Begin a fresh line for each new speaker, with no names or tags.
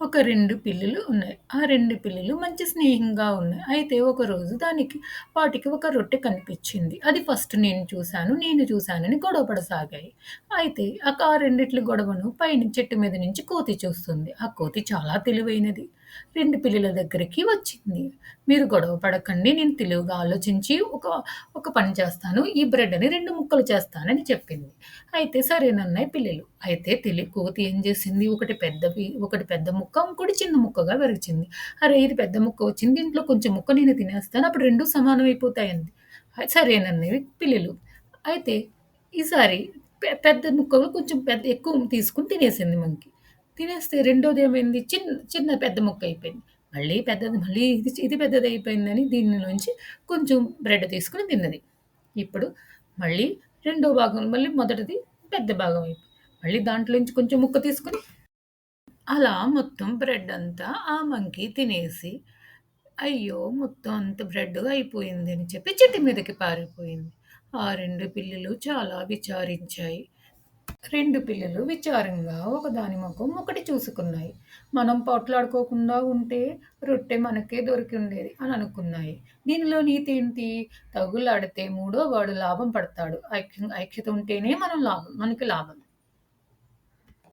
ఒక 2 పిల్లులు ఉన్నాయి. ఆ 2 పిల్లులు మంచి స్నేహంగా ఉన్నాయి. అయితే ఒకరోజు వాటికి ఒక రొట్టె కనిపించింది. అది ఫస్ట్ నేను చూసానని గొడవ పడసాగాయి. అయితే ఆ రెండిట్లి గొడవను పైన చెట్టు మీద నుంచి కోతి చూస్తుంది. ఆ కోతి చాలా తెలివైనది. 2 పిల్లుల దగ్గరికి వచ్చింది. "మీరు గొడవ పడకండి. నేను తెలివిగా ఆలోచించి ఒక పని చేస్తాను. ఈ బ్రెడ్‌ని 2 ముక్కలు చేస్తానని" చెప్పింది. అయితే సరేనన్నాయి పిల్లలు. అయితే కోతి ఏం చేసింది, ఒకటి పెద్ద ముక్క, ఇంకోటి చిన్న ముక్కగా విరిచింది. అరే! ఇది పెద్ద ముక్క వచ్చింది. దీంట్లో కొంచెం ముక్క నేను తినేస్తాను. అప్పుడు 2 సమానం అయిపోతాయంది. సరేనన్నవి పిల్లలు. అయితే ఈసారి పెద్ద ముక్కలు కొంచెం ఎక్కువ తీసుకొని తినేసింది మంకీ. తినేస్తే రెండోదేమైంది పెద్ద ముక్క అయిపోయింది. మళ్ళీ ఇది పెద్దదయిపోయిందని దీనిలోంచి కొంచెం బ్రెడ్ తీసుకొని తిన్నది. ఇప్పుడు మళ్ళీ రెండో భాగం మళ్ళీ మొదటిది పెద్ద భాగం అయిపోయింది. మళ్ళీ దాంట్లోంచి కొంచెం ముక్క తీసుకొని అలా మొత్తం బ్రెడ్ అంతా ఆ మంకీ తినేసి, అయ్యో! మొత్తం అంత బ్రెడ్ అయిపోయింది అని చెప్పి చెట్టు మీదకి పారిపోయింది. ఆ 2 పిల్లులు చాలా విచారించాయి. 2 పిల్లులు విచారంగా ఒకదాని మొఖం ఒకటి చూసుకున్నాయి. మనం పోట్లాడుకోకుండా ఉంటే రొట్టె మనకే దొరికుండేది అని అనుకున్నాయి. దీనిలో నీతేంటి? తగులాడితే మూడో వాడు లాభం పడతాడు. ఐక్యత ఉంటేనే మనకి లాభం.